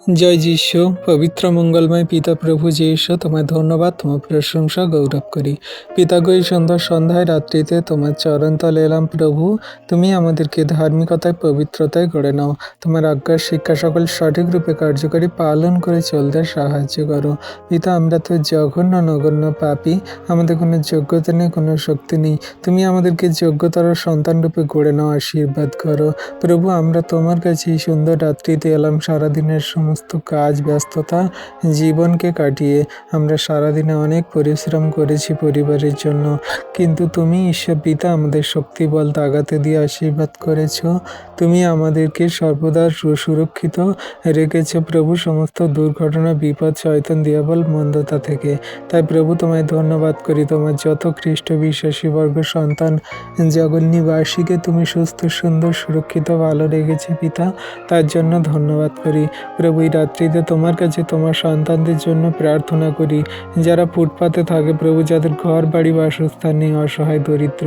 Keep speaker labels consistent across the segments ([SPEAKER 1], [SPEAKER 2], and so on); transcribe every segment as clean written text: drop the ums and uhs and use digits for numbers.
[SPEAKER 1] জয় যীশু। পবিত্র মঙ্গলময় পিতা প্রভু যীশু, তোমায় ধন্যবাদ, তোমার প্রশংসা গৌরব করি। পিতাগো, এই সুন্দর সন্ধ্যায় রাত্রিতে তোমার চরণ তলে এলাম প্রভু। তুমি আমাদেরকে ধার্মিকতায় পবিত্রতায় গড়ে নাও। তোমার আজ্ঞার শিক্ষা সকল সঠিক রূপে কার্যকরী পালন করে চলতে সাহায্য করো। পিতা, আমরা তো জঘন্য নগণ্য পাপী, আমাদের কোনো যোগ্যতা নেই, কোনো শক্তি নেই। তুমি আমাদেরকে যোগ্যতর সন্তান রূপে গড়ে নাও, আশীর্বাদ করো প্রভু। আমরা তোমার কাছে এই সুন্দর রাত্রিতে এলাম। সারাদিনের সমস্ত কাজ ব্যস্ততা জীবনকে কাটিয়ে আমরা সারাদিনে অনেক পরিশ্রম করেছি পরিবারের জন্য, কিন্তু তুমি ঈশ্বর পিতা আমাদের শক্তি বল তাগাতে দিয়ে আশীর্বাদ করেছ। তুমি আমাদেরকে সর্বদা সুরক্ষিত রেখেছ প্রভু, সমস্ত দুর্ঘটনা, বিপদ, শয়তান, দিয়াবল, মন্দতা থেকে। তাই প্রভু, তোমায় ধন্যবাদ করি। তোমার যত খ্রিস্ট বিশ্বাসী বর্গ সন্তান জগৎ নিবাসীকে তুমি সুস্থ, সুন্দর, সুরক্ষিত, ভালো রেখেছে পিতা, তার জন্য ধন্যবাদ করি প্রভু। এই রাত্রিতে তোমার কাছে তোমার সন্তানদের জন্য প্রার্থনা করি, যারা ফুটপাতে থাকে প্রভু, যাদের ঘর বাড়ি বাসস্থান নেই, অসহায় দরিদ্র,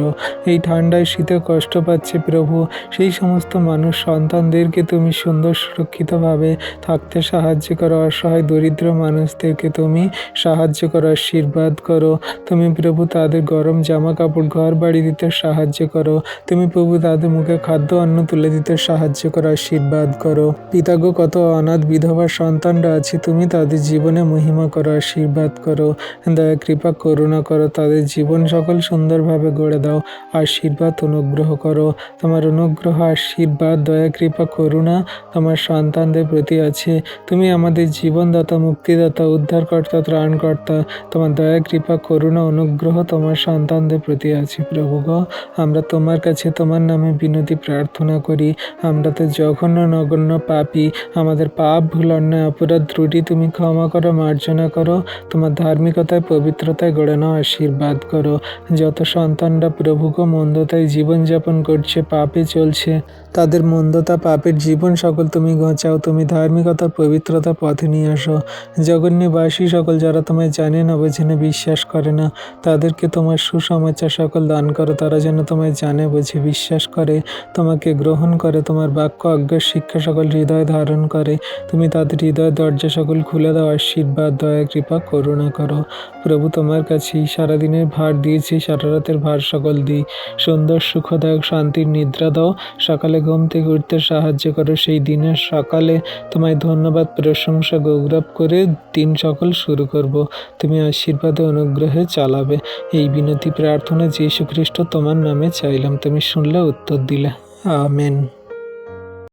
[SPEAKER 1] এই ঠান্ডায় শীতে কষ্ট পাচ্ছে প্রভু, সেই সমস্ত মানুষ সন্তানদেরকে তুমি সুন্দর সুরক্ষিতভাবে থাকতে সাহায্য করো। অসহায় দরিদ্র মানুষদেরকে তুমি সাহায্য করো, আশীর্বাদ করো। তুমি প্রভু তাদের গরম জামা কাপড়, ঘর বাড়ি দিতে সাহায্য করো। তুমি প্রভু তাদের মুখে খাদ্য অন্ন তুলে দিতে সাহায্য করো, আশীর্বাদ করো। পিতাগো, কত অনাথ বিধবা সন্তানরা আছে, তুমি তাদের জীবনে মহিমা করো, আশীর্বাদ করো, দয়া কৃপা করুণা করো। তাদের জীবন সকল সুন্দরভাবে গড়ে দাও, আশীর্বাদ অনুগ্রহ করো। তোমার অনুগ্রহ, আশীর্বাদ, দয়া কৃপা করুণা তোমার সন্তানদের প্রতি আছে। তুমি আমাদের জীবনদাতা, মুক্তিদাতা, উদ্ধারকর্তা, ত্রাণকর্তা। তোমার দয়া কৃপা করুণা অনুগ্রহ তোমার সন্তানদের প্রতি আছে প্রভু গো। আমরা তোমার কাছে তোমার নামে বিনতি প্রার্থনা করি। আমরা তো জঘন্য নগণ্য পাপী, আমাদের পাপ, ভুল, অন্যায়, অপরাধ, ত্রুটি তুমি ক্ষমা করো, মার্জনা করো। তোমার ধার্মিকতায় পবিত্রতায় গড়ে নাও, আশীর্বাদ করো। যত সন্তানরা প্রভু গো মন্দতায় জীবনযাপন করছে, পাপে চলছে, তাদের মন্দতা, পাপের জীবন সকল তুমি ঘোচাও। তুমি ধার্মিকতা, পবিত্রতা পথে নিয়ে আসো। জগন্যবাসী সকল যারা তোমায় জানে না, বোঝে না, বিশ্বাস করে না, তাদেরকে তোমার সুসমাচার সকল দান করো। তারা যেন তোমায় জানে, বোঝে, বিশ্বাস করে, তোমাকে গ্রহণ করে, তোমার বাক্য, আজ্ঞার শিক্ষা সকল হৃদয় ধারণ করে। তুমি তাদের হৃদয় দরজা সকল খুলে দাও, আশীর্বাদ, দয়া কৃপা করুণা করো প্রভু। তোমার কাছেই সারাদিনের ভার দিয়েছি, সারা রাতের ভার সকল দিই। সুন্দর, সুখদায়ক, শান্তির নিদ্রা দাও। সকালে ঘুম থেকে উঠতে সাহায্য করো। সেই দিনের সকালে তোমায় ধন্যবাদ, প্রশংসা, গৌরব করে দিন সকল শুরু করব। তুমি আশীর্বাদে, অনুগ্রহে চালাবে। এই বিনতি প্রার্থনা যীশু খ্রিস্ট তোমার নামে চাইলাম। তুমি শুনলে, উত্তর দিলে। আমেন।